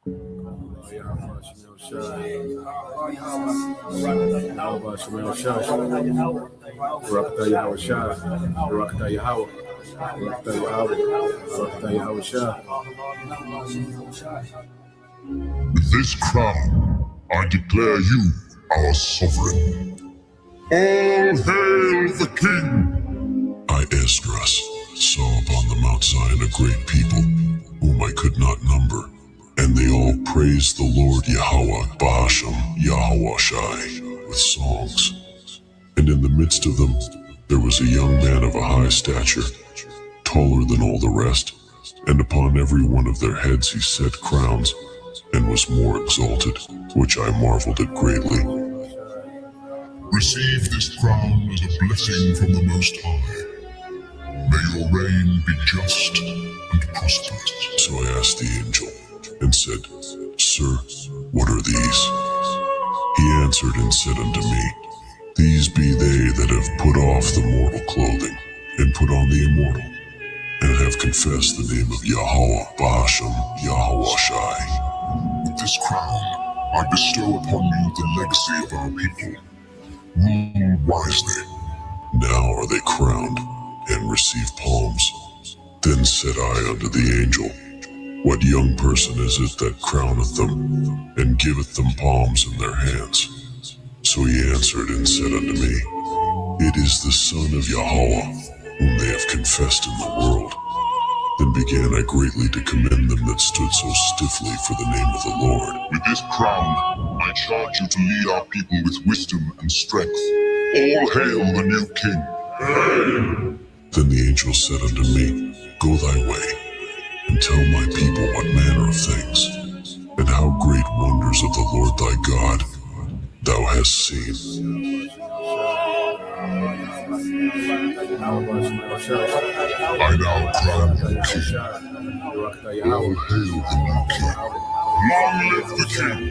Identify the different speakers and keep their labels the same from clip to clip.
Speaker 1: With this crown, I declare you our sovereign. All hail the king! I, Esdras, saw upon the Mount Zion a great people, whom I could not number, and they all praised the Lord Yahweh, Bahashem, Yahweh Shai, with songs. And in the midst of them, there was a young man of a high stature, taller than all the rest, and upon every one of their heads he set crowns, and was more exalted, which I marveled at greatly. Receive this crown as a blessing from the Most High. May your reign be just and prosperous. So I asked the angel, and said, Sir, what are these? He answered and said unto me, These be they that have put off the mortal clothing, and put on the immortal, and have confessed the name of Yahweh, Bahashem, Yahweh Shai. With this crown, I bestow upon you the legacy of our people. Rule wisely. Now are they crowned, and receive palms. Then said I unto the angel, What young person is it that crowneth them, and giveth them palms in their hands? So he answered and said unto me, It is the Son of Yahweh, whom they have confessed in the world. Then began I greatly to commend them that stood so stiffly for the name of the Lord. With this crown, I charge you to lead our people with wisdom and strength. All hail the new king. Hail! Then the angel said unto me, Go thy way, and tell my people what manner of things, and how great wonders of the Lord thy God thou hast seen. I now crown you king. All hail the new king. Long live the king!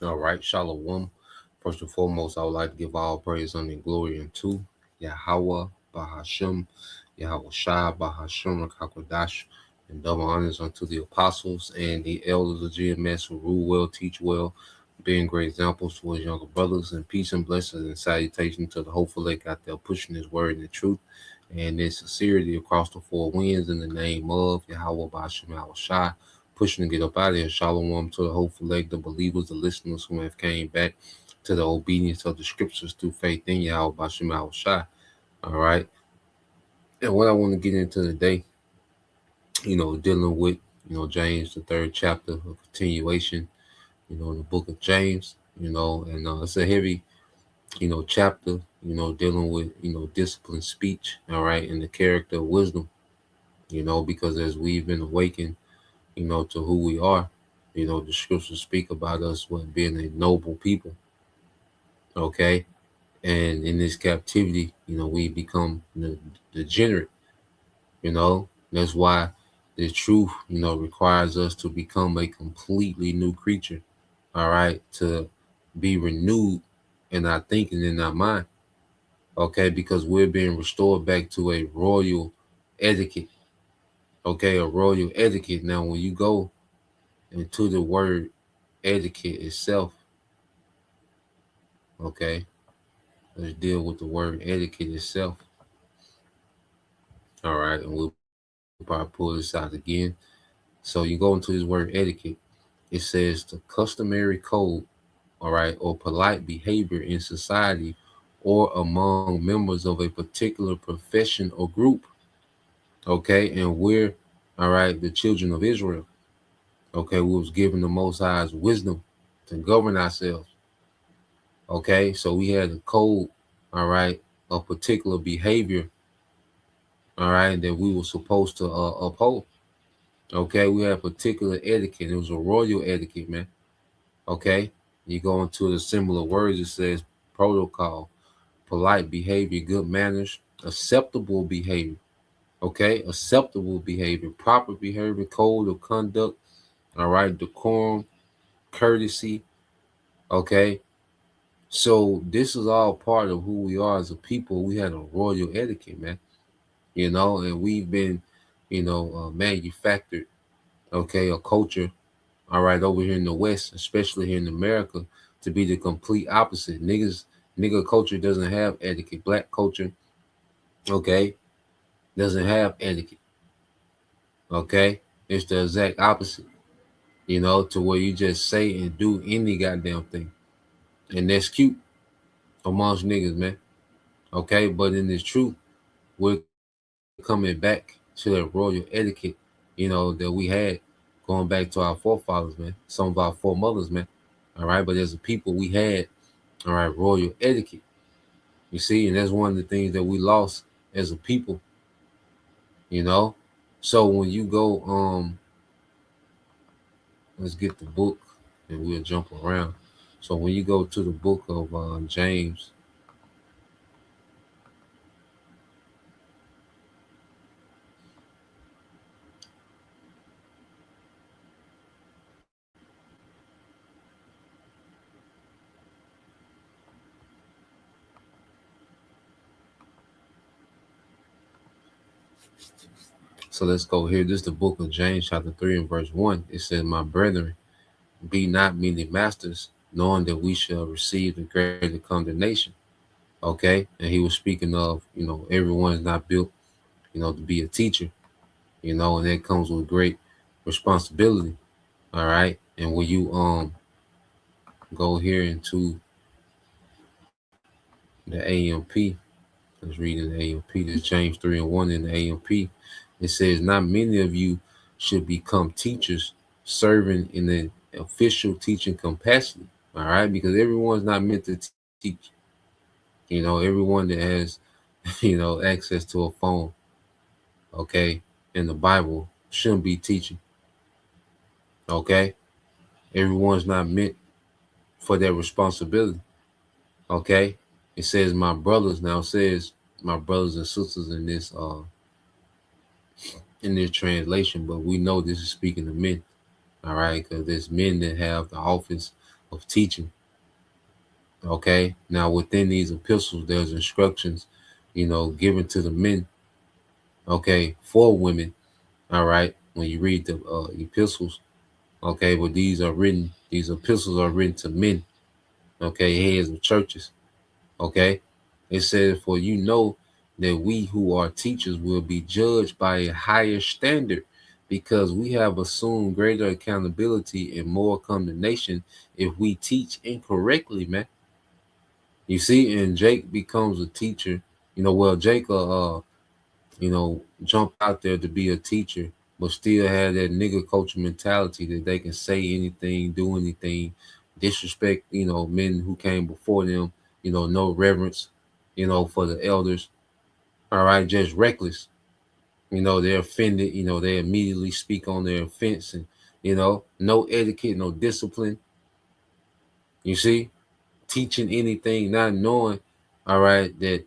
Speaker 2: All right, Shalom. First and foremost, I would like to give all praise, honor, and glory unto Yahweh, Bahashem, Yahweh Shai, Bahashem, Rakakwadash, and double honors unto the apostles and the elders of GMS who rule well, teach well, being great examples to his younger brothers, and peace and blessings and salutation to the hopeful elect out there pushing his word and the truth and in sincerity across the four winds in the name of Yahweh, Bahashem, Yahweh Shai. Pushing to get up out of here. Shalom to the hopeful leg, the believers, the listeners who have came back to the obedience of the scriptures through faith in Yahweh Bashim Yahweh Shai. All right. And what I want to get into today, dealing with, James, the third chapter, a continuation, in the book of James, and it's a heavy, chapter, dealing with, disciplined speech, all right, and the character of wisdom, because as we've been awakened, to who we are. The scriptures speak about us being a noble people. Okay. And in this captivity, we become degenerate. That's why the truth, requires us to become a completely new creature. All right. To be renewed in our thinking, in our mind. Okay. Because we're being restored back to a royal etiquette. Okay. A royal etiquette. Now, when you go into the word etiquette itself, okay, let's deal with the word etiquette itself. All right, and we'll probably pull this out again. So you go into this word etiquette, it says the customary code, all right, or polite behavior in society or among members of a particular profession or group. Okay, and we're all right, the children of Israel. Okay, we was given the Most High's wisdom to govern ourselves. Okay, so we had a code, all right, a particular behavior, all right, that we were supposed to uphold. Okay, we had particular etiquette. It was a royal etiquette, man. Okay, you go into the similar words. It says protocol, polite behavior, good manners, acceptable behavior. Okay, acceptable behavior, proper behavior, code of conduct. All right, decorum, courtesy. Okay, so this is all part of who we are as a people. We had a royal etiquette, man. And we've been, manufactured. Okay, a culture. All right, over here in the West, especially here in America, to be the complete opposite. Nigga culture doesn't have etiquette. Black culture, okay, doesn't have etiquette. Okay, it's the exact opposite. To where you just say and do any goddamn thing, and that's cute amongst niggas, man. Okay, but in this truth, we're coming back to that royal etiquette, that we had going back to our forefathers, man. Some of our foremothers, man. All right, but as a people, we had, all right, royal etiquette. You see, and that's one of the things that we lost as a people, you know. So when you go, let's get the book, and we'll jump around. So when you go to the book of James. So let's go here. This is the book of James, chapter 3 and verse 1. It says, "My brethren, be not many masters, knowing that we shall receive the greater condemnation." Okay. And he was speaking of, everyone is not built, to be a teacher, and that comes with great responsibility. All right. And when you go here into the AMP, let's read in the AMP, this James 3 and 1 in the AMP. It says, "Not many of you should become teachers, serving in an official teaching capacity." All right, because everyone's not meant to teach. Everyone that has, access to a phone, okay, in the Bible shouldn't be teaching. Okay, everyone's not meant for that responsibility. Okay, it says, "My brothers." Now it says, "My brothers and sisters" in this translation, but we know this is speaking to men. All right, because there's men that have the office of teaching. Okay, now within these epistles, there's instructions, given to the men. Okay, for women. All right, when you read the epistles. Okay, but these epistles are written to men. Okay, heads of churches. Okay, it says, "For you know that we who are teachers will be judged by a higher standard, because we have assumed greater accountability and more condemnation if we teach incorrectly," man. You see, and Jake becomes a teacher. Jake jump out there to be a teacher, but still have that nigga culture mentality that they can say anything, do anything, disrespect, men who came before them, no reverence, for the elders. All right, just reckless. They're offended, they immediately speak on their offense, and, no etiquette, no discipline. You see, teaching anything, not knowing, all right, that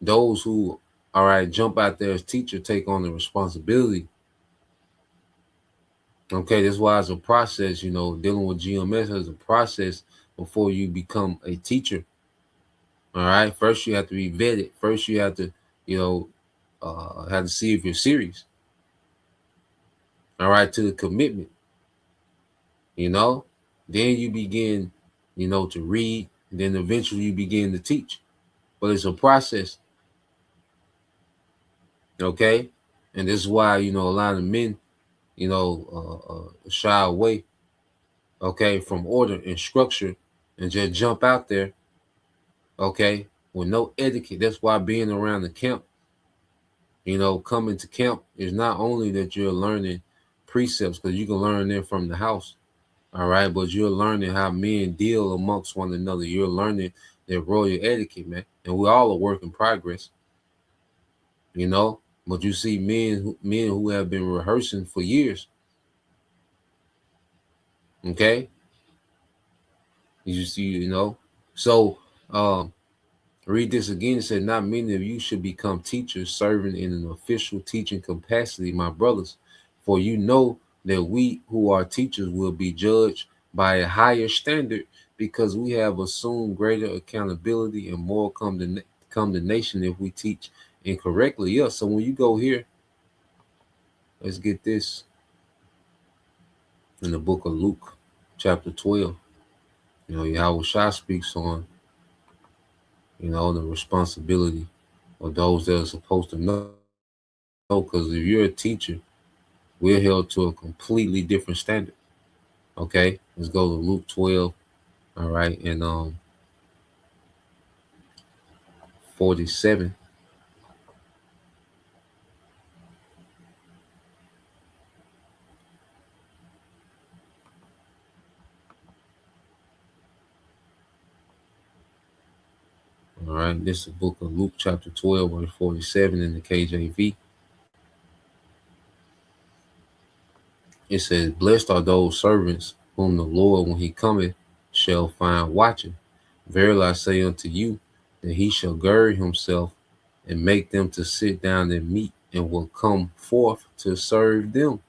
Speaker 2: those who, all right, jump out there as teacher take on the responsibility. Okay, that's why it's a process, dealing with GMS as a process before you become a teacher. All right, first you have to be vetted. First you have to, have to see if you're serious. All right, to the commitment. Then you begin, to read. Then eventually you begin to teach. But it's a process. Okay, and this is why a lot of men, shy away. Okay, from order and structure, and just jump out there. Okay, with no etiquette. That's why being around the camp, Coming to camp is not only that you're learning precepts, because you can learn them from the house, all right, but you're learning how men deal amongst one another. You're learning their royal etiquette, man. And we're all a work in progress, you know. But you see men who have been rehearsing for years, okay? You see, So read this again. It said, not many of you should become teachers serving in an official teaching capacity, my brothers, for you know that we who are teachers will be judged by a higher standard because we have assumed greater accountability and more condemnation if we teach incorrectly. Yeah, so when you go here, let's get this in the book of Luke, chapter 12. Yahweh Shai speaks on, the responsibility of those that are supposed to know. Because if you're a teacher, we're held to a completely different standard. Okay, let's go to Luke 12. All right, and 47. All right, this is the book of Luke, chapter 12, verse 47 in the KJV. It says, blessed are those servants whom the Lord, when he cometh, shall find watching. Verily I say unto you, that he shall gird himself and make them to sit down and meat, and will come forth to serve them.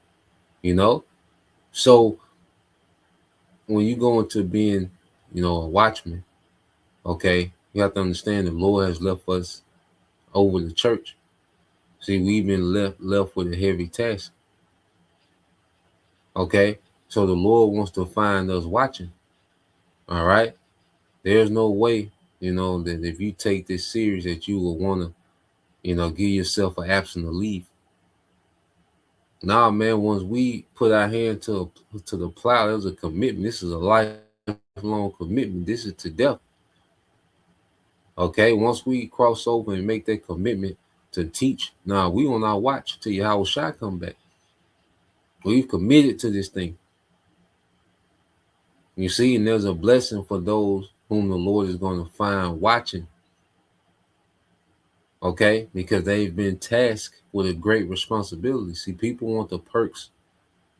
Speaker 2: So when you go into being, a watchman, okay, you have to understand the Lord has left us over the church. See, we've been left with a heavy task. Okay, so the Lord wants to find us watching. All right, there's no way, that if you take this serious, that you will want to, give yourself an absence of leave. Nah, man. Once we put our hand to the plow, there's a commitment. This is a lifelong commitment. This is to death. Okay, once we cross over and make that commitment to teach, we on our watch till Yahweh Shai come back. We've committed to this thing. You see, and there's a blessing for those whom the Lord is going to find watching. Okay, because they've been tasked with a great responsibility. See, people want the perks,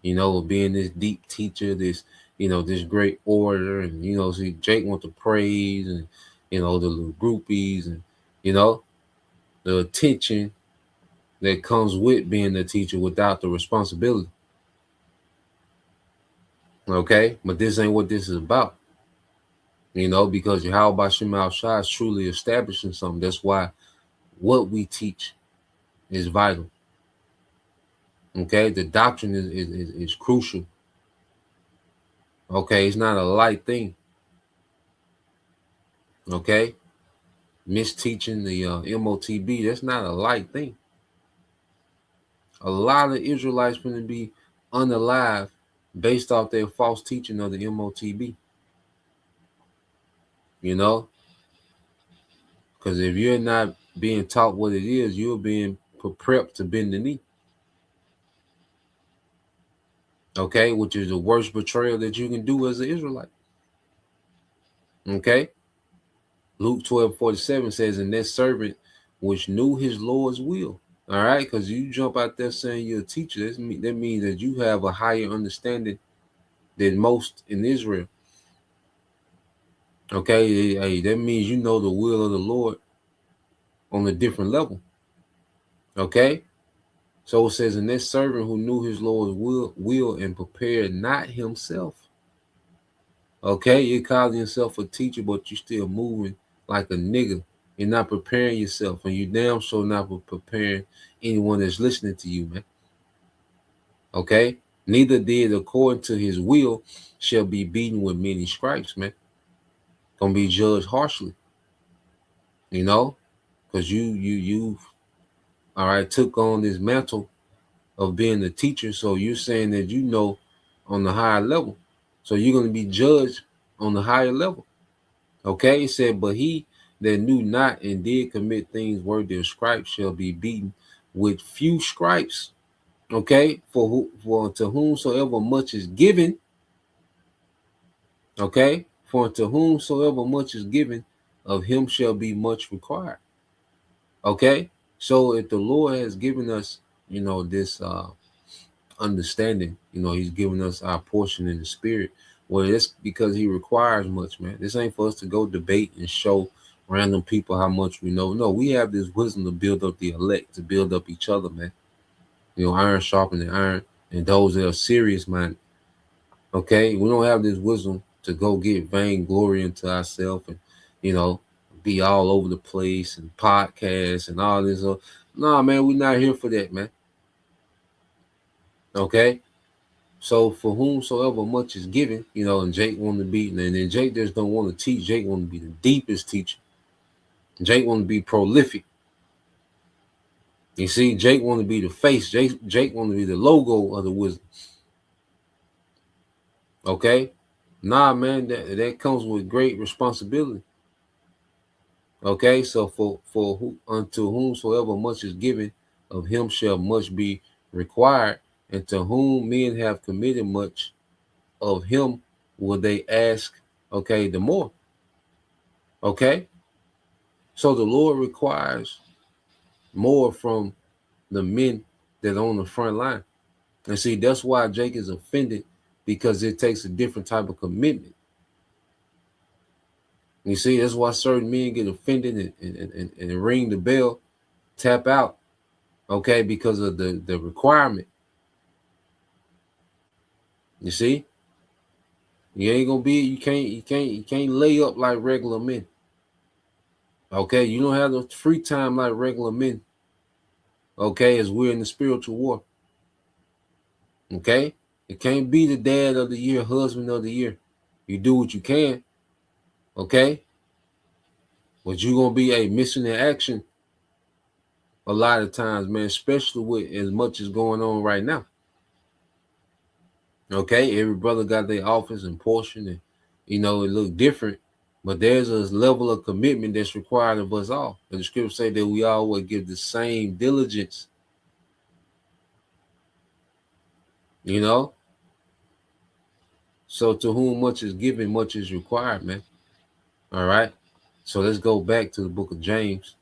Speaker 2: of being this deep teacher, this, this great orator, and see, Jake want the praise and the little groupies and the attention that comes with being a teacher without the responsibility. Okay, but this ain't what this is about. Because Yahweh Bashim Shai is truly establishing something. That's why what we teach is vital. Okay, the doctrine is crucial. Okay, it's not a light thing. Okay, misteaching the MOTB, that's not a light thing. A lot of Israelites going to be unalive based off their false teaching of the MOTB. Because if you're not being taught what it is, you're being prepped to bend the knee. Okay, which is the worst betrayal that you can do as an Israelite. Okay, Luke 12:47 says, and that servant which knew his Lord's will. All right, because you jump out there saying you're a teacher, that means that you have a higher understanding than most in Israel. Okay, hey, that means you know the will of the Lord on a different level. Okay, so it says, and that servant who knew his Lord's will and prepared not himself. Okay, you're calling yourself a teacher, but you're still moving like a nigga. You're not preparing yourself, and you damn sure not preparing anyone that's listening to you, man. Okay, neither did according to his will shall be beaten with many stripes, man. Gonna be judged harshly, because you all right, took on this mantle of being a teacher. So you're saying that on the higher level. So you're going to be judged on the higher level. Okay, it said, but he that knew not and did commit things worthy of stripes shall be beaten with few stripes. Okay, for to whomsoever much is given. Okay, for to whomsoever much is given, of him shall be much required. Okay, so if the Lord has given us, this understanding, He's given us our portion in the spirit. Well, it's because He requires much, man. This ain't for us to go debate and show random people how much we know. No, we have this wisdom to build up the elect, to build up each other, man. Iron sharpening iron, and those that are serious minded. Okay, we don't have this wisdom to go get vainglory into ourselves and be all over the place and podcasts and all this. Nah, man, we're not here for that, man. Okay, so for whomsoever much is given, and Jake want to be, and then Jake just don't want to teach. Jake want to be the deepest teacher. Jake want to be prolific. You see, Jake want to be the face. Jake want to be the logo of the wisdom. Okay, nah, man, that comes with great responsibility. Okay, so unto whomsoever much is given, of him shall much be required, and to whom men have committed much, of him will they ask, okay, the more. Okay, so the Lord requires more from the men that are on the front line. And see, that's why Jake is offended, because it takes a different type of commitment. You see, that's why certain men get offended and ring the bell, tap out, okay, because of the requirement. You see, you ain't gonna be, you can't lay up like regular men. Okay, you don't have the free time like regular men. Okay, as we're in the spiritual war. Okay, it can't be the dad of the year, husband of the year. You do what you can. Okay, but you're gonna be a missing in action a lot of times, man, especially with as much as going on right now. Okay, every brother got their office and portion, and it look different, but there's a level of commitment that's required of us all. And the scripture say that we all will give the same diligence. So to whom much is given, much is required, man. All right. So let's go back to the book of James.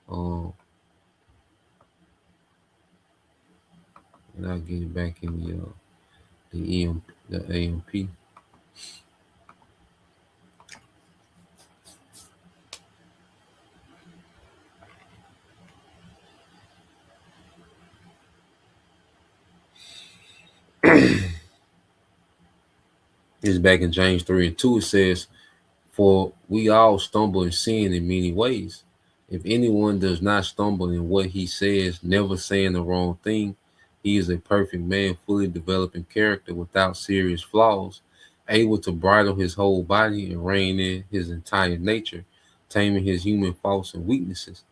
Speaker 2: And I'll get it back in the AMP. It's back in James 3:2. It says, "For we all stumble and sin in many ways. If anyone does not stumble in what he says, never saying the wrong thing, he is a perfect man, fully developing character without serious flaws, able to bridle his whole body and rein in his entire nature, taming his human faults and weaknesses."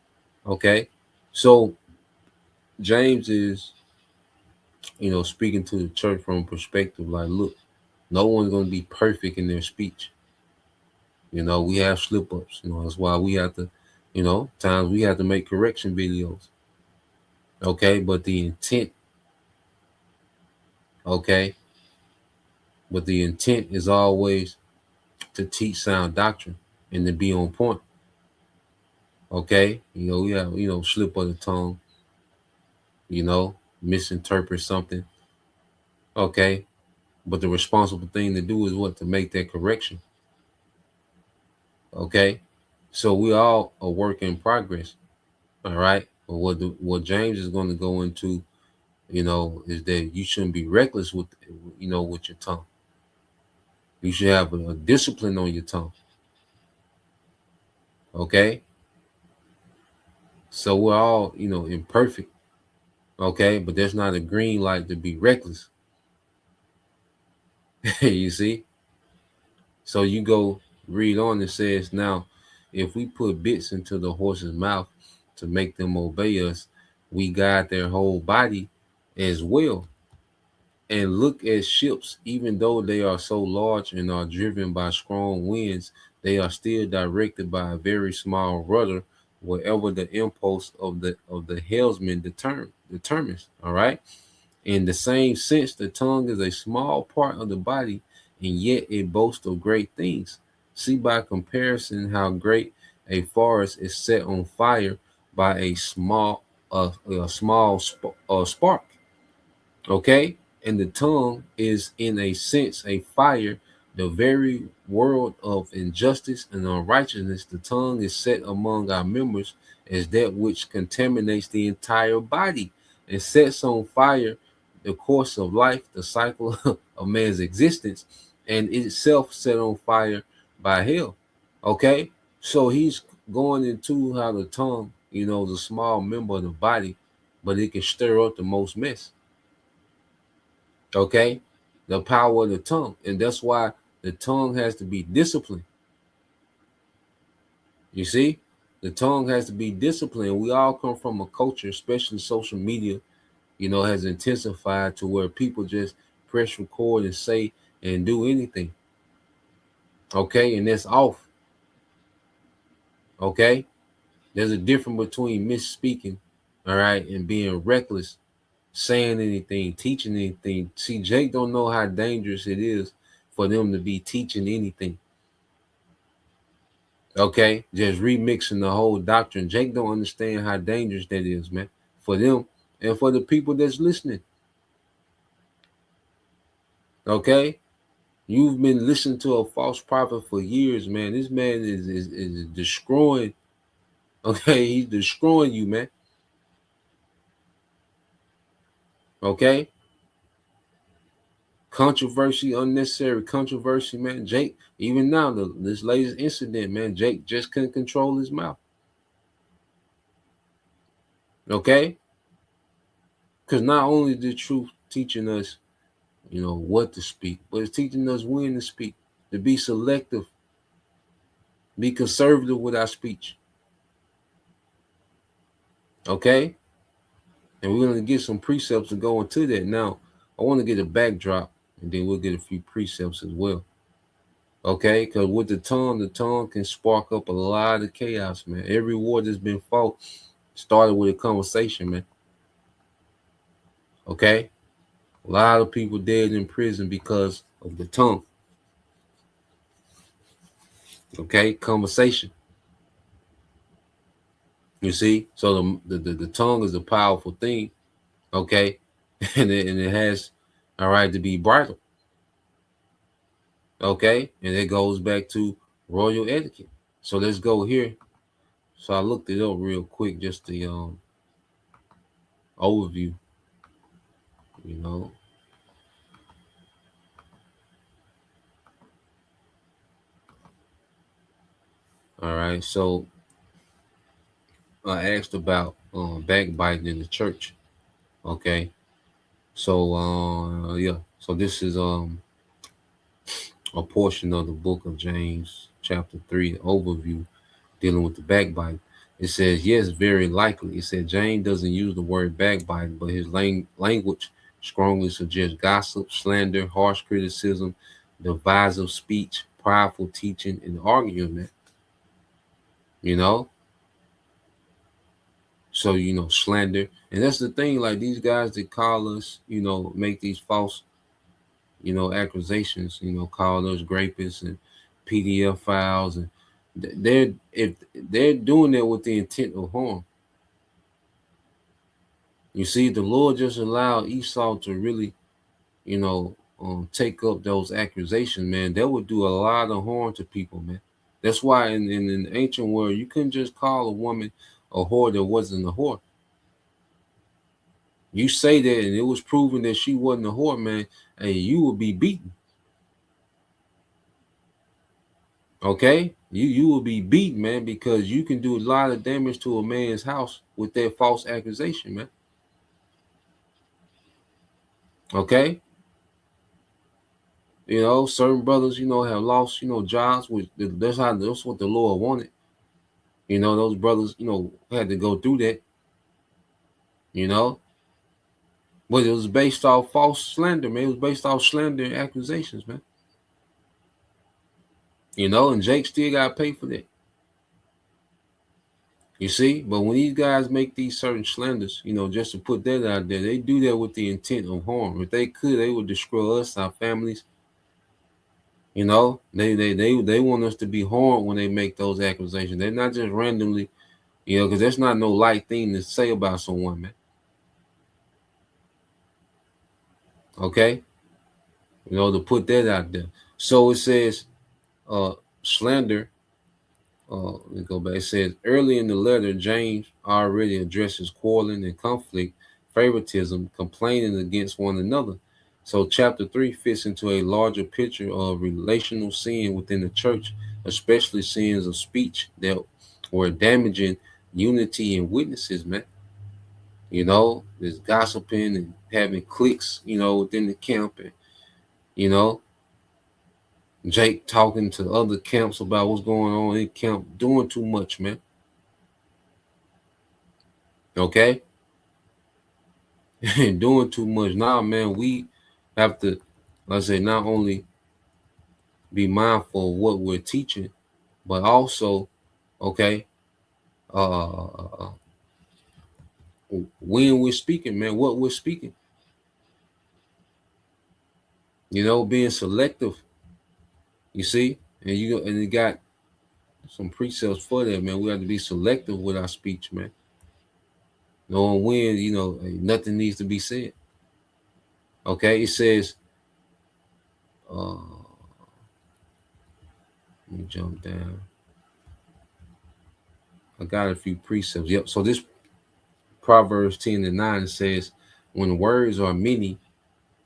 Speaker 2: Okay, so James is, speaking to the church from a perspective like, look, no one's going to be perfect in their speech. We have slip ups. That's why we have to, times we have to make correction videos. Okay, but the intent, is always to teach sound doctrine and to be on point. Okay, we have, slip of the tongue, misinterpret something. Okay, but the responsible thing to do is what? To make that correction. Okay, so we all a work in progress. All right, but what James is going to go into, is that you shouldn't be reckless with with your tongue. You should have a discipline on your tongue. Okay, so we're all imperfect. Okay, but there's not a green light to be reckless. You see, so you go read on. It says, now, if we put bits into the horse's mouth to make them obey us, we guide their whole body as well. And look at ships, even though they are so large and are driven by strong winds, they are still directed by a very small rudder whatever the impulse of the helmsman determines. All right. In the same sense, the tongue is a small part of the body, and yet it boasts of great things. See by comparison how great a forest is set on fire by a small spark. Okay, and the tongue is in a sense a fire, the very world of injustice and unrighteousness. The tongue is set among our members as that which contaminates the entire body and sets on fire the course of life, the cycle of man's existence, and itself set on fire by hell. Okay, so he's going into how the tongue, is a small member of the body, but it can stir up the most mess. Okay, the power of the tongue, and that's why the tongue has to be disciplined. You see, the tongue has to be disciplined. We all come from a culture, especially social media, has intensified to where people just press record and say and do anything. Okay, and that's off. Okay, there's a difference between misspeaking, all right, and being reckless, saying anything, teaching anything. See, Jake don't know how dangerous it is for them to be teaching anything. Okay, just remixing the whole doctrine. Jake don't understand how dangerous that is, man, for them and for the people that's listening. Okay, you've been listening to a false prophet for years, man. This man is destroying. Okay, he's destroying you, man. Okay, controversy, unnecessary controversy, man. Jake, even now, this latest incident, man, Jake just couldn't control his mouth. Okay, because not only the truth teaching us, what to speak, but it's teaching us when to speak, to be selective, be conservative with our speech. Okay, and we're going to get some precepts to go into that. Now, I want to get a backdrop, and then we'll get a few precepts as well. Okay, because with the tongue can spark up a lot of chaos, man. Every war that's been fought started with a conversation, man. Okay, a lot of people dead in prison because of the tongue. Okay, conversation. You see, so the tongue is a powerful thing. Okay, and it has a right to be bridled. Okay, and it goes back to royal etiquette. So let's go here. So I looked it up real quick, just the overview. All right, so I asked about backbiting in the church. Okay, so yeah, so this is a portion of the book of James, chapter 3, overview dealing with the backbite. It says, yes, very likely. It said James doesn't use the word backbite, but his language strongly suggests gossip, slander, harsh criticism, divisive speech, prideful teaching, and argument. So, slander. And that's the thing, like these guys that call us, make these false, accusations, call us rapists and PDF files. And they're doing that with the intent of harm. You see, the Lord just allowed Esau to really, take up those accusations, man. That would do a lot of harm to people, man. That's why in the ancient world, you couldn't just call a woman a whore that wasn't a whore. You say that and it was proven that she wasn't a whore, man, hey, you will be beaten. Okay? You will be beaten, man, because you can do a lot of damage to a man's house with that false accusation, man. Okay? Certain brothers, have lost, jobs. That's what the Lord wanted. Those brothers, had to go through that. But it was based off false slander, man. It was based off slander and accusations, man. And Jake still got paid for that. You see, but when these guys make these certain slanders, just to put that out there, they do that with the intent of harm. If they could, they would destroy us, our families. They want us to be harmed when they make those accusations. They're not just randomly, because that's not no light thing to say about someone, man. Okay, to put that out there. So it says, slander. Let me go back. It says early in the letter, James already addresses quarreling and conflict, favoritism, complaining against one another. So chapter 3 fits into a larger picture of relational sin within the church, especially sins of speech that were damaging unity and witnesses, man. There's gossiping and having cliques, within the camp, and you know, Jake talking to other camps about what's going on in camp, doing too much, man. Okay? Doing too much. Now, man, we have to, let's say, not only be mindful of what we're teaching, but also, okay, when we're speaking, man, what we're speaking. Being selective, you see, and you got some precepts for that, man. We have to be selective with our speech, man. Knowing when, nothing needs to be said. Okay, it says, let me jump down. I got a few precepts. Yep. So this Proverbs 10:9 says, when words are many,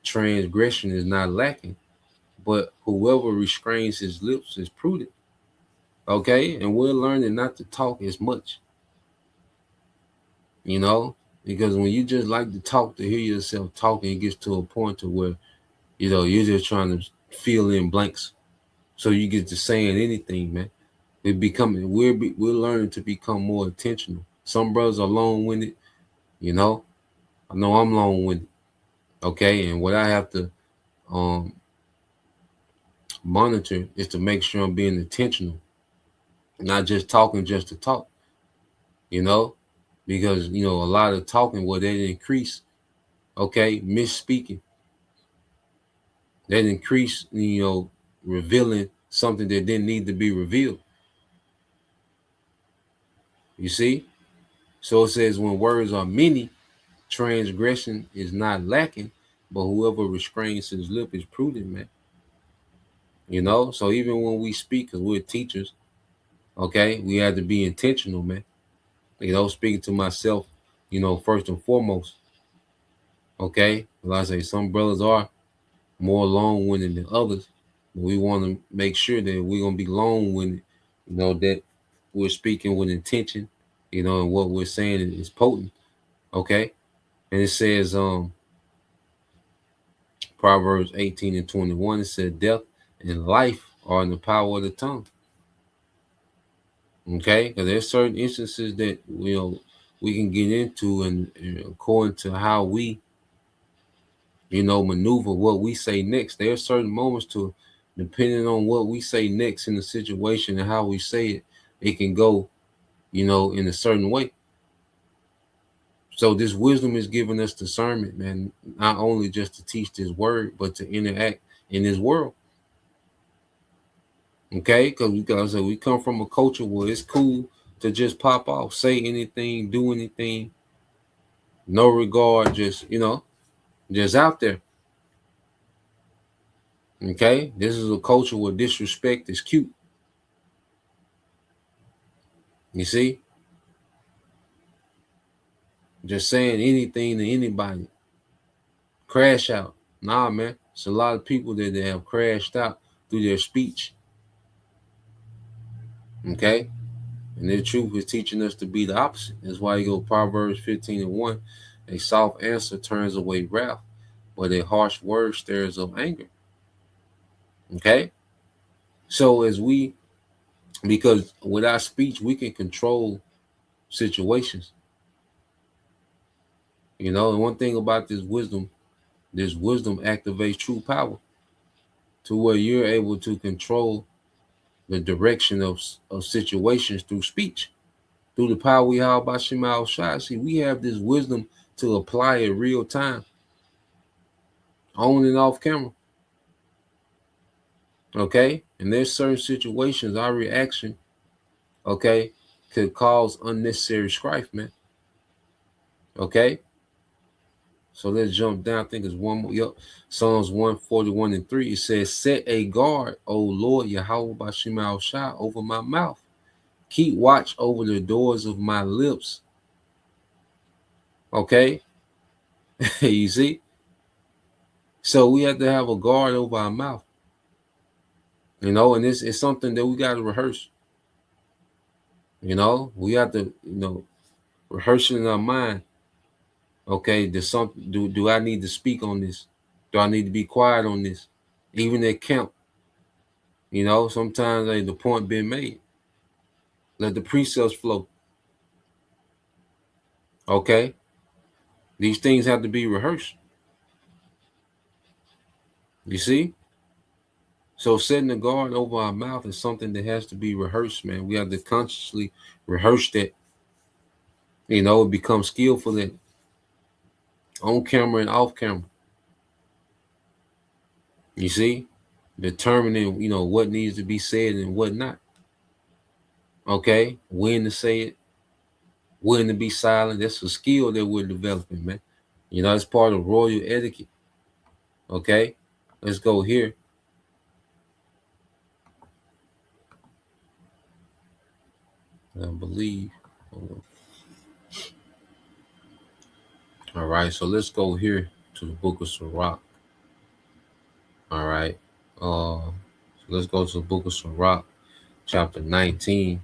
Speaker 2: transgression is not lacking, but whoever restrains his lips is prudent. Okay, and we're learning not to talk as much. Because when you just like to talk to hear yourself talking, it gets to a point to where you're just trying to fill in blanks, so you get to saying anything, man. We're learning to become more intentional. Some brothers are long-winded, I know I'm long-winded. Okay, and what I have to monitor is to make sure I'm being intentional, not just talking just to talk. Because a lot of talking, they increase, okay, misspeaking. That increase, revealing something that didn't need to be revealed. You see? So it says, when words are many, transgression is not lacking, but whoever restrains his lip is prudent, man. So even when we speak, because we're teachers, okay, we have to be intentional, man. Speaking to myself, first and foremost. Okay, like I say, some brothers are more long-winded than others, but we want to make sure that we're gonna be long-winded, that we're speaking with intention, and what we're saying is potent. Okay, and it says, Proverbs 18:21, it said, death and life are in the power of the tongue. Okay, because there's certain instances that we can get into, and according to how we maneuver what we say next, there are certain moments to, depending on what we say next in the situation and how we say it, it can go in a certain way. So this wisdom is giving us discernment, man, not only just to teach this word, but to interact in this world. Okay, because we come from a culture where it's cool to just pop off, say anything, do anything, no regard, just just out there. Okay, this is a culture where disrespect is cute. You see, just saying anything to anybody, crash out. Nah, man, it's a lot of people that have crashed out through their speech. Okay, and the truth is teaching us to be the opposite. That's why you go Proverbs 15:1. A soft answer turns away wrath, but a harsh word stirs up anger. Okay, so because with our speech we can control situations. And one thing about this wisdom activates true power, to where you're able to control the direction of situations through speech. through the power we have by Shema Shai. See, we have this wisdom to apply it real time, on and off camera. Okay? And there's certain situations, our reaction, okay, could cause unnecessary strife, man. Okay? So let's jump down. I think it's one more. Yep. Psalms 141:3. It says, set a guard, O Lord Yahweh Bashim Shai, over my mouth. Keep watch over the doors of my lips. Okay? You see? So we have to have a guard over our mouth. You know, and it's something that we got to rehearse. You know, we have to, rehearse it in our mind. Okay, do I need to speak on this? Do I need to be quiet on this? Even at camp, sometimes the point been made. Let the precepts flow. Okay, these things have to be rehearsed. You see? So setting the guard over our mouth is something that has to be rehearsed, man. We have to consciously rehearse that. Become skillful at on camera and off camera. You see? Determining, what needs to be said and what not. Okay? When to say it, when to be silent. That's a skill that we're developing, man. It's part of royal etiquette. Okay? Let's go here. I believe. All right, so let's go here to the book of Sirach. All right. So let's go to the book of Sirach, chapter 19,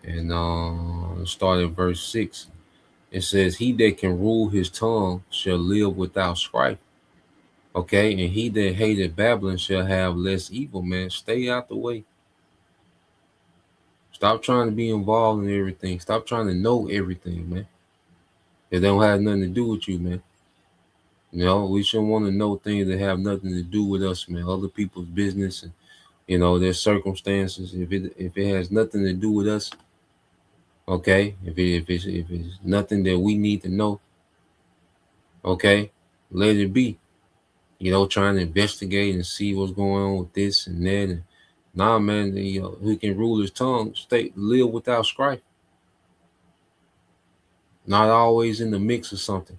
Speaker 2: and start at verse 6. It says, he that can rule his tongue shall live without strife. Okay, and he that hated Babylon shall have less evil, man. Stay out the way. Stop trying to be involved in everything. Stop trying to know everything, man. It don't have nothing to do with you, man. We shouldn't want to know things that have nothing to do with us, man. Other people's business and their circumstances. If it has nothing to do with us, okay. If it's nothing that we need to know, okay, let it be. Trying to investigate and see what's going on with this and that. And nah, man, who can rule his tongue, live without strife. Not always in the mix of something.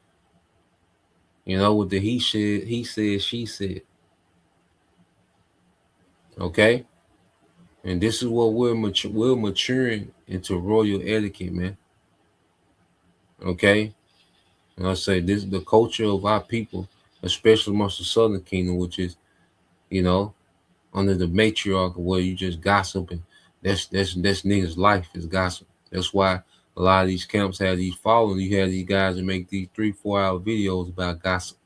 Speaker 2: With the he said, she said. Okay? And this is what we're maturing into royal etiquette, man. Okay? And I say this is the culture of our people, especially amongst the Southern Kingdom, which is, under the matriarch where you just gossip, and that's niggas' life is gossip. That's why a lot of these camps have these following. You have these guys that make these 3-4 hour videos about gossip,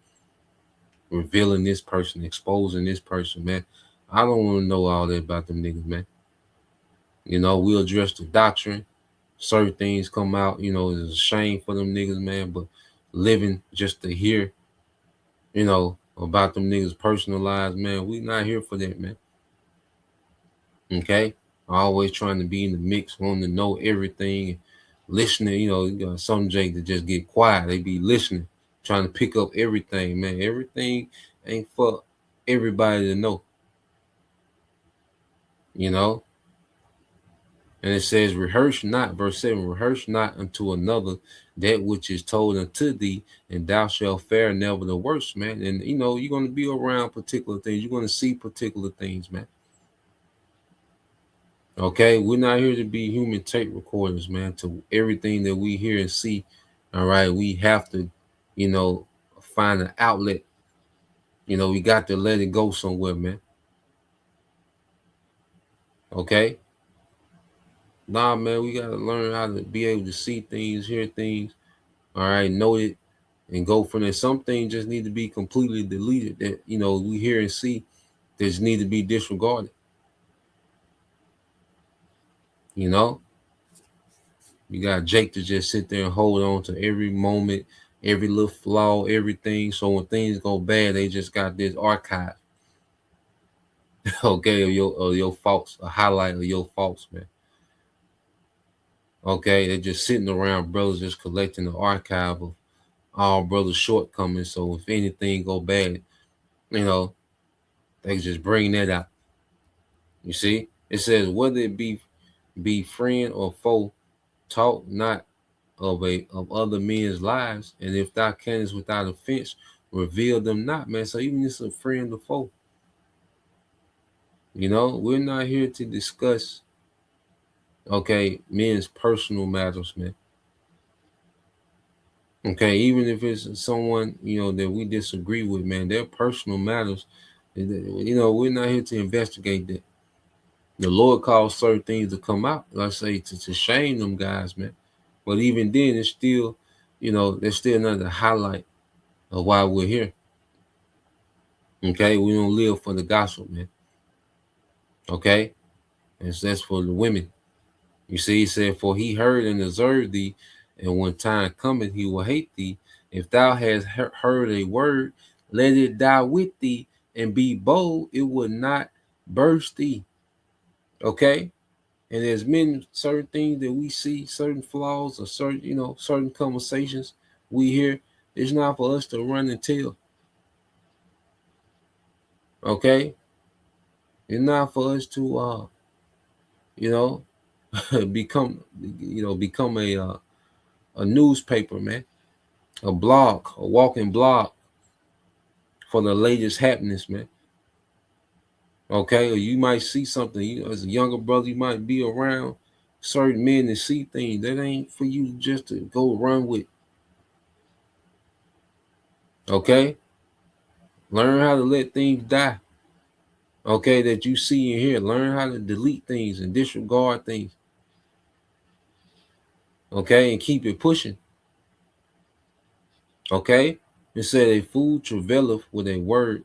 Speaker 2: revealing this person, exposing this person, man. I don't want to know all that about them niggas, man. We'll address the doctrine. Certain things come out, it's a shame for them niggas, man. But living just to hear, about them niggas' personal lives, man, we not here for that, man. Okay? Always trying to be in the mix, wanting to know everything, listening, you got some Jake that just get quiet. They be listening, trying to pick up everything, man. Everything ain't for everybody to know. And it says, rehearse not, verse 7, rehearse not unto another that which is told unto thee, and thou shalt fare never the worse, man. And, you're going to be around particular things. You're going to see particular things, man. Okay? We're not here to be human tape recorders, man, to everything that we hear and see. All right? We have to, find an outlet. We got to let it go somewhere, man. Okay? Nah, man, we got to learn how to be able to see things, hear things, all right, know it, and go from there. Some things just need to be completely deleted that, we hear and see that just need to be disregarded. You got Jake to just sit there and hold on to every moment, every little flaw, everything. So when things go bad, they just got this archive. Okay, of your faults, a highlight of your faults, man. Okay, they're just sitting around brothers just collecting the archive of all brothers' shortcomings. So if anything go bad, you know, they just bring that out. You see, it says whether it be friend or foe, talk not of other men's lives, and if thou canst without offense, reveal them not, man. So even if it's a friend or foe, we're not here to discuss, okay, men's personal matters, man. Okay, even if it's someone, that we disagree with, man, their personal matters, we're not here to investigate that. The Lord calls certain things to come out, let's say, to shame them guys, man. But even then, it's still, there's still another highlight of why we're here. Okay, we don't live for the gospel, man. Okay, and that's for the women. You see, he said, "For he heard and observed thee, and when time cometh, he will hate thee. If thou hast heard a word, let it die with thee, and be bold; it will not burst thee." Okay, and there's many certain things that we see, certain flaws, or certain conversations we hear. It's not for us to run and tell. Okay, it's not for us to become a newspaper, man, a blog, a walking blog for the latest happenings, man. Okay, or you might see something, as a younger brother, you might be around certain men and see things that ain't for you just to go run with. Okay, learn how to let things die. Okay, that you see and hear. Learn how to delete things and disregard things. Okay, and keep it pushing. Okay, it said a fool travaileth with a word.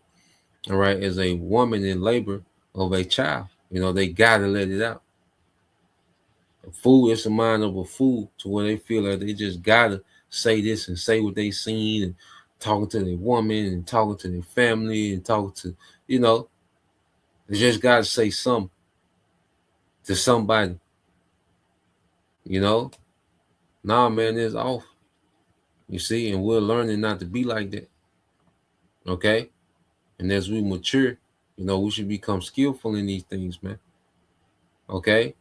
Speaker 2: All right, as a woman in labor of a child. They gotta let it out. A fool is the mind of a fool to where they feel like they just gotta say this and say what they seen, and talking to their woman and talking to their family and talking to, they just gotta say something to somebody. Nah, man, it's off. You see, and we're learning not to be like that. Okay, and as we mature, we should become skillful in these things, man. Okay,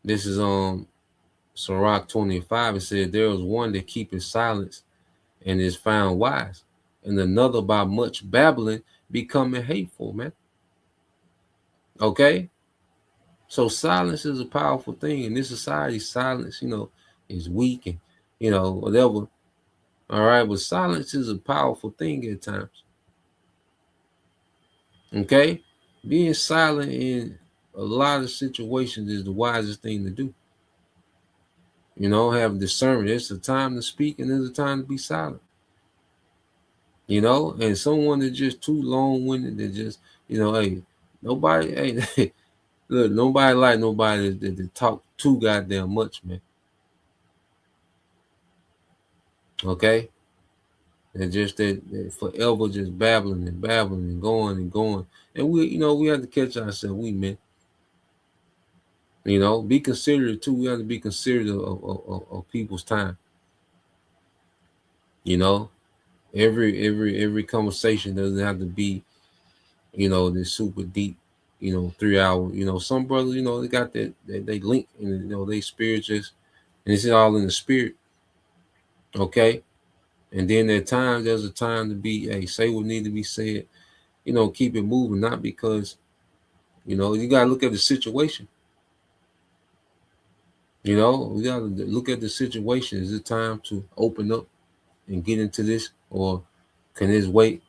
Speaker 2: this is Sirach 25. It said, there is one that keepeth silence and is found wise, and another by much babbling becoming hateful, man. Okay, so silence is a powerful thing in this society. Silence, is weak and whatever. All right, but silence is a powerful thing at times. Okay, being silent in a lot of situations is the wisest thing to do. Have discernment. There's a time to speak and there's a time to be silent. And someone that's just too long-winded, that just, hey, nobody, hey, look, nobody like nobody that talk too goddamn much, man. Okay, and just that forever just babbling and babbling and going and going, and we have to catch ourselves, men. Be considerate too. We have to be considerate of people's time. Every conversation doesn't have to be, this super deep, 3 hour. Some brothers, they got that they link, and they spirit just, and it's all in the spirit. Okay, and then there's a time to be, hey, say what need to be said. Keep it moving, not because, you gotta look at the situation. We gotta look at the situation. Is it time to open up and get into this, or can this wait?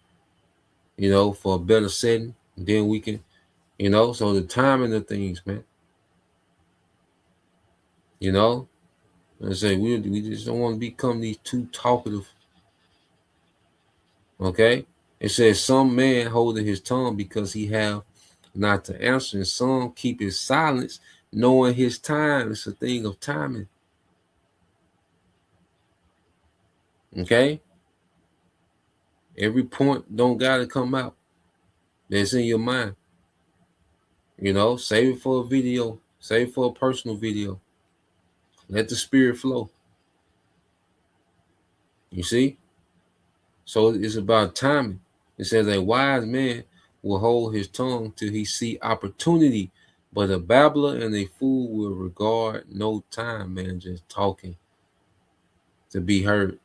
Speaker 2: For a better setting, and then we can, so the timing of things, man. I say we just don't want to become these too talkative. Okay, it says some man holding his tongue because he have not to answer, and some keep his silence, knowing his time. It's a thing of timing. Okay, every point don't gotta come out that's in your mind. Save it for a video, save it for a personal video. Let the spirit flow. You see? So it's about timing. It says a wise man will hold his tongue till he see opportunity, but a babbler and a fool will regard no time, man, just talking to be heard.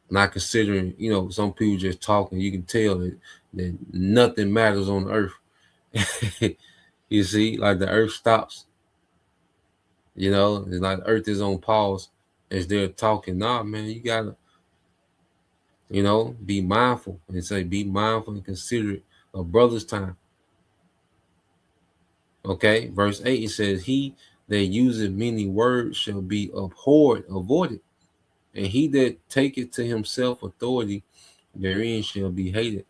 Speaker 2: Not considering, some people just talking. You can tell that nothing matters on earth. You see, like the earth stops. It's like the earth is on pause as they're talking. Nah, man, you gotta, be mindful and say, be mindful and considerate of brother's time. Okay, verse 8 it says, he that useth many words shall be abhorred, avoided, and he that taketh to himself authority therein shall be hated.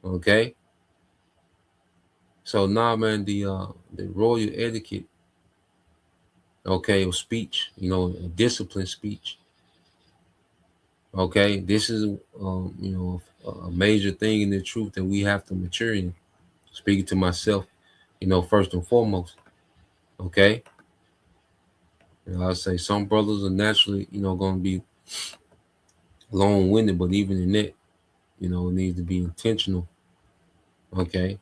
Speaker 2: Okay. So now, man, the royal etiquette, okay, of speech, a disciplined speech. Okay, this is a major thing in the truth that we have to mature in. Speaking to myself, first and foremost. Okay. I'll say some brothers are naturally, going to be long-winded, but even in that, it needs to be intentional. Okay.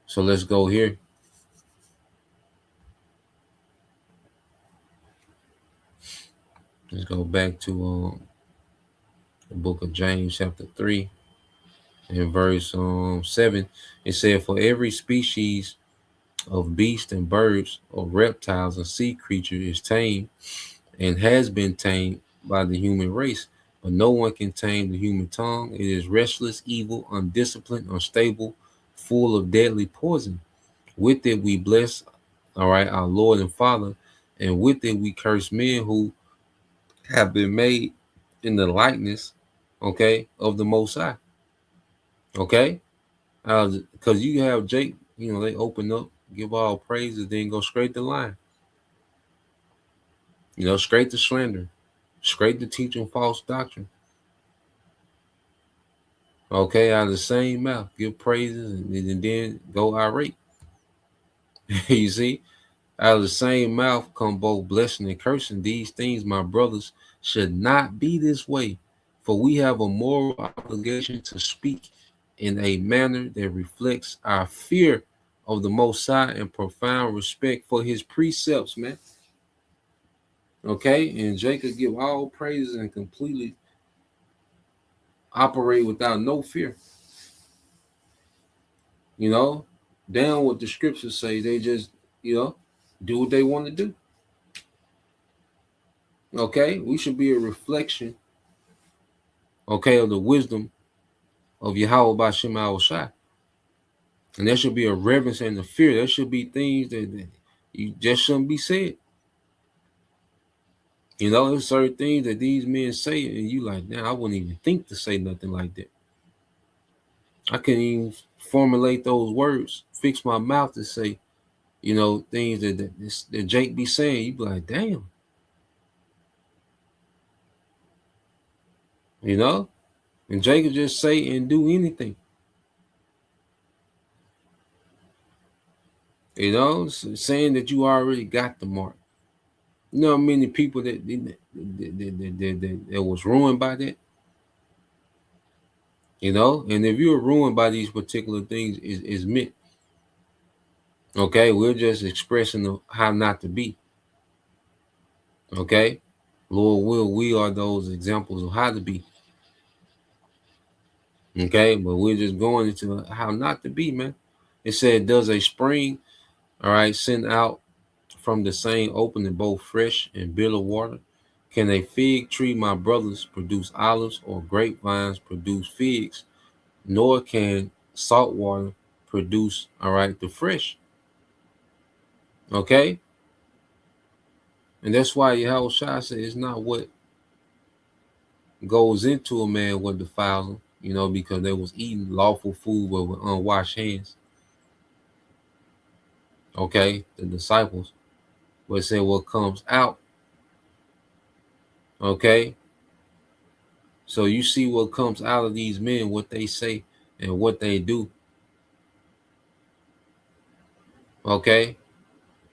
Speaker 2: So let's go here. Let's go back to the book of James, chapter 3, and verse 7. It said, for every species of beasts and birds, or reptiles and sea creatures is tamed and has been tamed by the human race. But no one can tame the human tongue. It is restless, evil, undisciplined, unstable, full of deadly poison. With it we bless, our Lord and Father, and with it we curse men who have been made in the likeness, okay, of the Most High. Okay? Because you have Jake, they open up, give all praises, then go straight to line. Straight to slander, straight to teaching false doctrine. Okay, out of the same mouth, give praises and then go irate. You see, out of the same mouth come both blessing and cursing. These things, my brothers, should not be this way, for we have a moral obligation to speak in a manner that reflects our fear of the Most High and profound respect for his precepts, man. Okay, and Jacob give all praises and completely operate without no fear. Down what the scriptures say, they just, do what they want to do. Okay, we should be a reflection, okay, of the wisdom of Yahweh B'Shem Shai. And there should be a reverence and a fear. There should be things that you just shouldn't be said. There's certain things that these men say, and you like, now I wouldn't even think to say nothing like that. I couldn't even formulate those words, fix my mouth to say, things that Jake be saying. You be like, damn. And Jake could just say and do anything. Saying that you already got the mark. Many people that was ruined by that. And if you're ruined by these particular things, is meant. Okay, we're just expressing how not to be. Okay, Lord we are those examples of how to be. Okay, but we're just going into how not to be, man. It said, does a spring, send out from the same opening both fresh and bitter water? Can a fig tree, my brothers, produce olives, or grapevines produce figs? Nor can salt water produce, the fresh. Okay? And that's why Yahweh Shai said it's not what goes into a man what defiles him, because they was eating lawful food but with unwashed hands. Okay? The disciples. But it said what comes out. Okay? So you see what comes out of these men, what they say and what they do. Okay?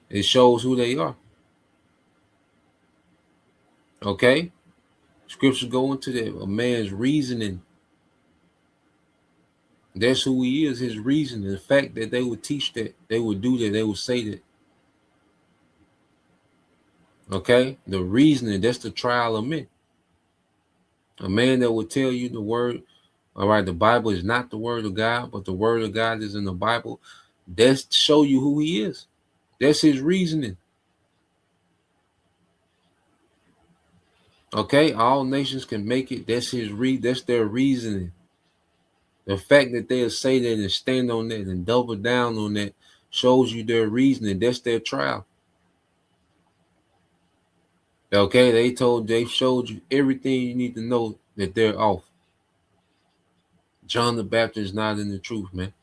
Speaker 2: It shows who they are. Okay? Scriptures go into that. A man's reasoning. That's who he is, his reasoning. The fact that they would teach that, they would do that, they would say that. Okay? The reasoning, that's the trial of men. A man that will tell you the word, all right, the Bible is not the word of God, but the word of God is in the Bible. That's show you who he is. That's his reasoning. Okay, all nations can make it. That's that's their reasoning. The fact that they'll say that and stand on that and double down on that shows you their reasoning. That's their trial. Okay, they've showed you everything you need to know that they're off. John the Baptist is not in the truth, man.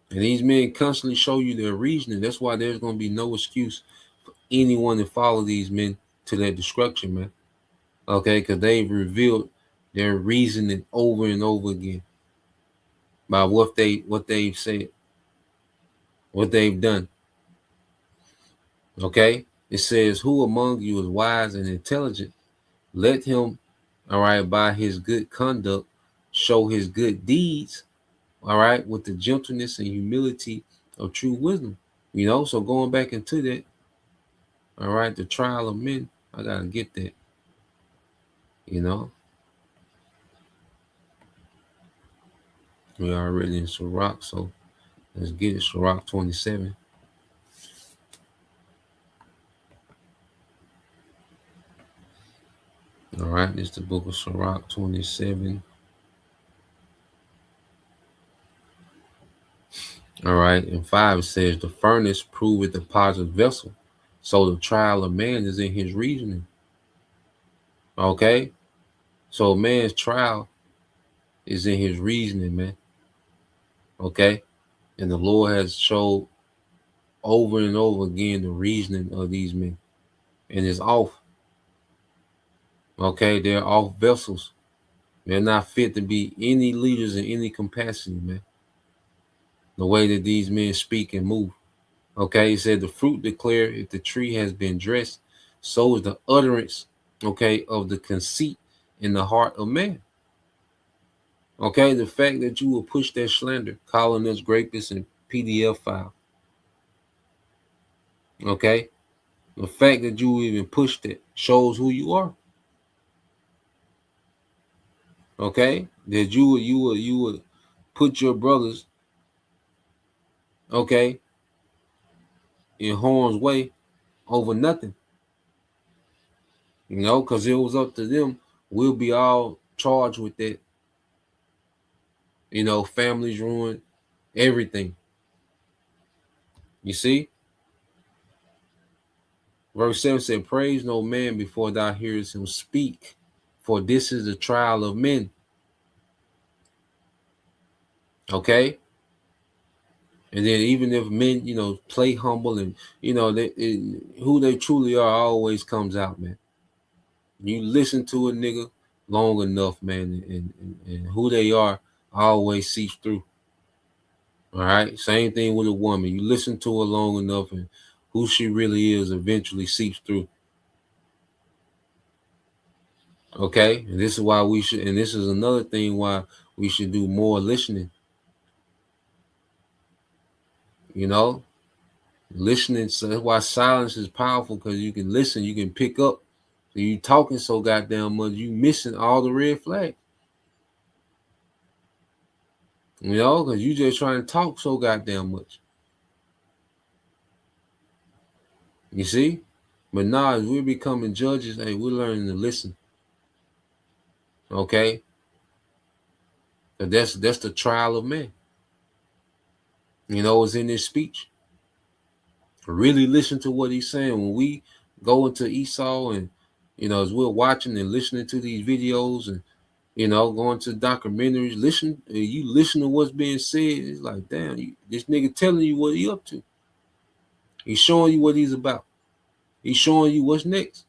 Speaker 2: And these men constantly show you their reasoning. That's why there's going to be no excuse for anyone to follow these men to their destruction, man. Okay, because they've revealed their reasoning over and over again by what they've said, what they've done. Okay, it says, "Who among you is wise and intelligent? Let him, all right, by his good conduct, show his good deeds, all right, with the gentleness and humility of true wisdom." You know, so going back into that, all right, the trial of men, I gotta get that. You know, we are already in Sirach, so let's get it. Sirach 27. All right, this is the book of Sirach 27. All right, in 5 it says, "The furnace proveth the potter's vessel, so the trial of man is in his reasoning." Okay, so a man's trial is in his reasoning, man. Okay, and the Lord has showed over and over again the reasoning of these men, and it's off. Okay, they're off vessels. They're not fit to be any leaders in any capacity, man. The way that these men speak and move. Okay, he said the fruit declare if the tree has been dressed, so is the utterance, okay, of the conceit in the heart of man. Okay, the fact that you will push that slander, calling us grapists and PDF file. Okay, the fact that you even push that shows who you are. Okay, that you would put your brothers, okay, in harm's way over nothing. You know, because it was up to them. We'll be all charged with that. You know, families ruined, everything. You see? Verse 7 said, "Praise no man before thou hearest him speak, for this is the trial of men." Okay? And then even if men, you know, play humble and, you know, who they truly are always comes out, man. You listen to a nigga long enough, man, and who they are always seeps through. All right? Same thing with a woman. You listen to her long enough and who she really is eventually seeps through. Okay? And this is why we should, and this is another thing why we should do more listening. You know? Listening, so that's why silence is powerful, because you can listen, you can pick up. So you talking so goddamn much, you missing all the red flags. You know, because you just trying to talk so goddamn much. You see? But now, as we're becoming judges, hey, we're learning to listen. Okay? But that's the trial of man. You know, it's in his speech. Really listen to what he's saying. When we go into Esau and, you know, as we're watching and listening to these videos and, you know, going to documentaries, you listen to what's being said. It's like, damn, this nigga telling you what he up to. He's showing you what he's about. He's showing you what's next.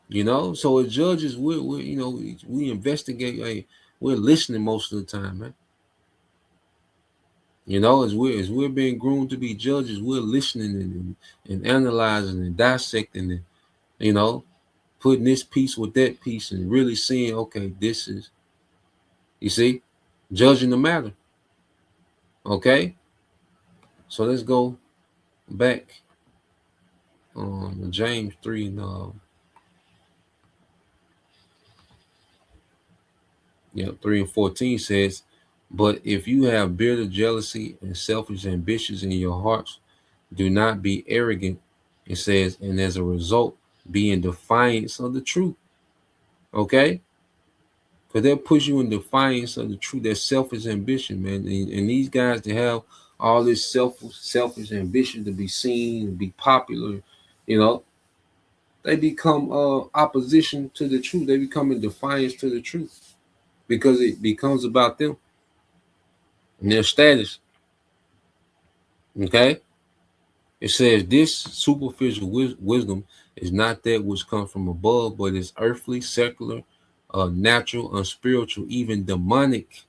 Speaker 2: You know, so as judges, we're you know, we investigate. Hey, we're listening most of the time, man. You know, as we're being groomed to be judges, we're listening and analyzing and dissecting and, you know, putting this piece with that piece and really seeing, okay, this is, you see, judging the matter. Okay, so let's go back on James 3 and 3 and 14 says, but if you have bitter jealousy and selfish ambitions in your hearts, do not be arrogant. It says, and as a result, be in defiance of the truth. Okay? Because they'll push you in defiance of the truth. That selfish ambition, man. And these guys, they have all this selfish ambition to be seen, to be popular, you know, they become opposition to the truth. They become in defiance to the truth because it becomes about them and their status. Okay? It says this superficial wisdom is not that which comes from above, but is earthly, secular, natural, unspiritual, even demonic.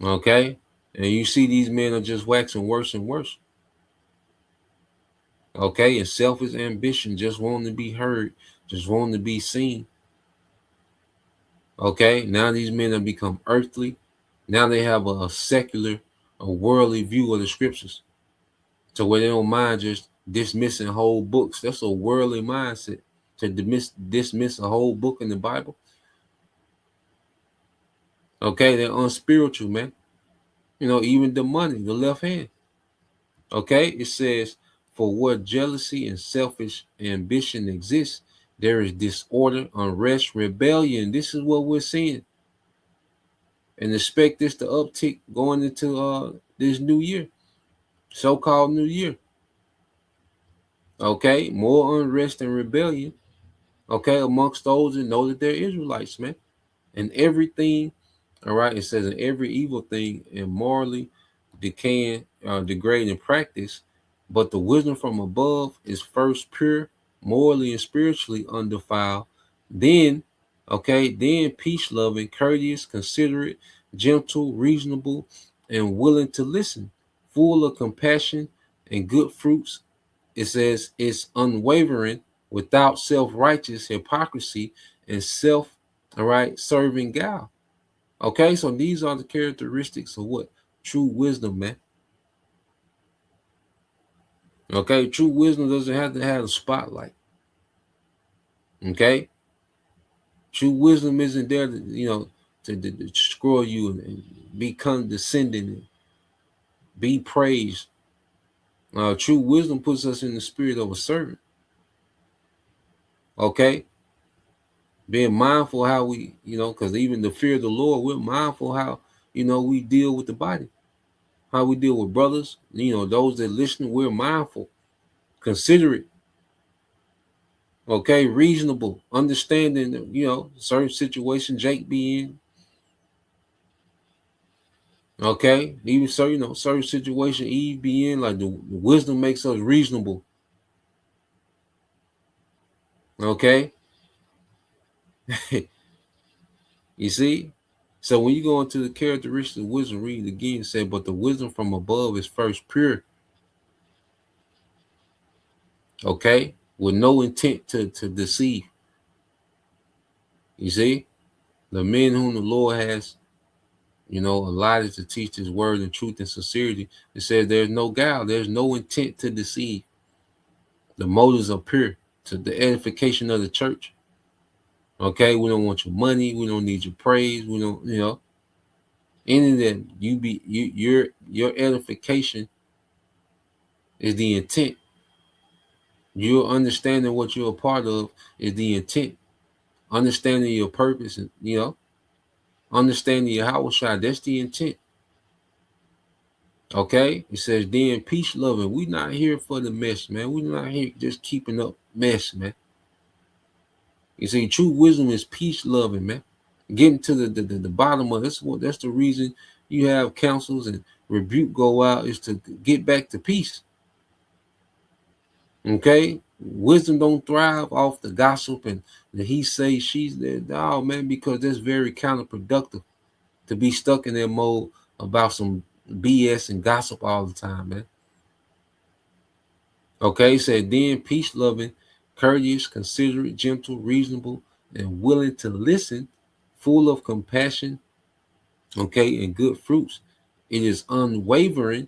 Speaker 2: Okay? And you see these men are just waxing worse and worse. Okay? And selfish ambition, just wanting to be heard, just wanting to be seen. Okay? Now these men have become earthly. Now they have a secular, a worldly view of the scriptures. To where they don't mind just dismissing whole books. That's a worldly mindset, to dismiss a whole book in the Bible. Okay, they're unspiritual, man. You know, even the money, the left hand. Okay, it says, for where jealousy and selfish ambition exists, there is disorder, unrest, rebellion. This is what we're seeing. And expect this to uptick going into this new year, so-called new year. Okay, more unrest and rebellion. Okay, amongst those that know that they're Israelites, man. And everything, all right, it says in every evil thing and morally decaying, degrading practice, but the wisdom from above is first pure, morally and spiritually undefiled. Then, okay, then peace loving, courteous, considerate, gentle, reasonable, and willing to listen, full of compassion and good fruits. It says it's unwavering, without self-righteous hypocrisy and self, all right, serving guile. Okay, so these are the characteristics of what? True wisdom, man. Okay, true wisdom doesn't have to have a spotlight. Okay, true wisdom isn't there to, you know, to scroll you and be condescending and be praised. True wisdom puts us in the spirit of a servant. Okay, being mindful how we, you know, because even the fear of the Lord, we're mindful how, you know, we deal with the body, how we deal with brothers, you know, those that listen, we're mindful, considerate, okay, reasonable, understanding, you know, certain situation Jake be in, okay, even so, you know, certain situation Eve be in, like the wisdom makes us reasonable, okay. You see, so when you go into the characteristics of wisdom, read it again, say, but the wisdom from above is first pure, okay, with no intent to deceive. You see, the men whom the Lord has, you know, allotted to teach his word in truth and sincerity, it says there's no guile, there's no intent to deceive. The motives are pure, to the edification of the church. Okay, we don't want your money, we don't need your praise, we don't, you know, any of that. Your edification is the intent. Your understanding what you're a part of is the intent. Understanding your purpose, and, you know, understanding your house shot, that's the intent. Okay, it says then peace loving. We not here for the mess, man. We not here just keeping up mess, man. You see, true wisdom is peace loving, man. Getting to the bottom of this. That's the reason you have counsels and rebuke go out, is to get back to peace. Okay, wisdom don't thrive off the gossip and the he say she's there. Oh man, because that's very counterproductive to be stuck in that mode about some BS and gossip all the time, man. Okay, he said, then peace loving, courteous, considerate, gentle, reasonable, and willing to listen, full of compassion, okay, and good fruits. It is unwavering,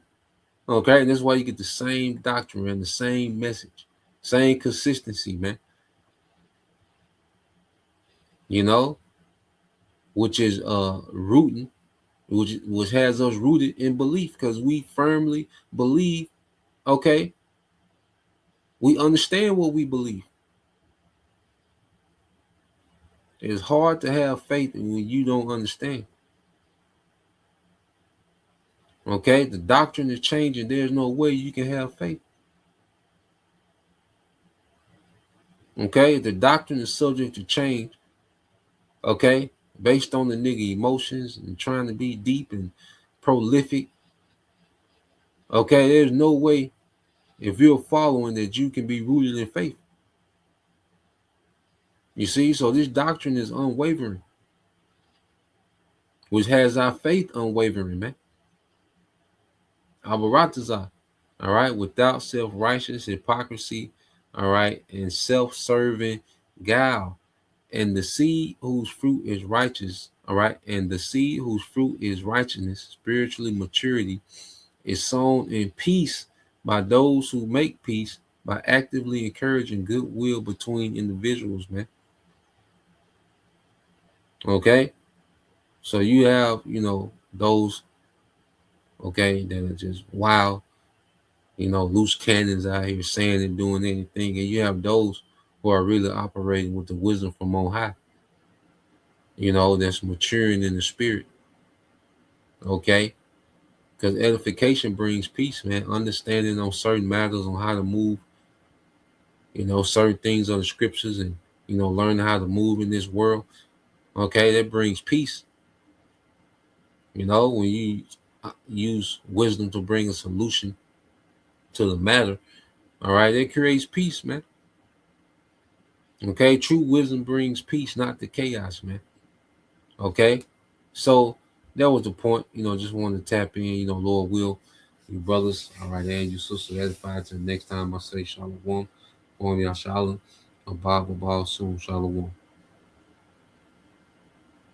Speaker 2: okay, and that's why you get the same doctrine and the same message, same consistency, man. You know, which is rooting, which has us rooted in belief, because we firmly believe, okay, we understand what we believe. It's hard to have faith when you don't understand. Okay, the doctrine is changing. There's no way you can have faith. Okay, the doctrine is subject to change. Okay, based on the nigga emotions and trying to be deep and prolific. Okay, there's no way if you're following that you can be rooted in faith. You see, so this doctrine is unwavering, which has our faith unwavering, man. Abaratazah, all right, without self-righteous hypocrisy, all right, and self-serving guile, and the seed whose fruit is righteous, all right, and the seed whose fruit is righteousness, spiritually maturity, is sown in peace by those who make peace by actively encouraging goodwill between individuals, man. Okay, so you have, those, okay, that are just wild, loose cannons out here saying and doing anything. And you have those who are really operating with the wisdom from on high, that's maturing in the spirit. Okay. Because edification brings peace, man. Understanding on certain matters on how to move, certain things on the scriptures, and, learning how to move in this world. Okay. That brings peace. When you use wisdom to bring a solution to the matter, all right, it creates peace, man. Okay, true wisdom brings peace, not the chaos, man. Okay, so that was the point. Just wanted to tap in. Lord will, you brothers, all right, and you sisters edified. To the next time I say shalom, on y'all shalom, a Bible ball soon, shalom.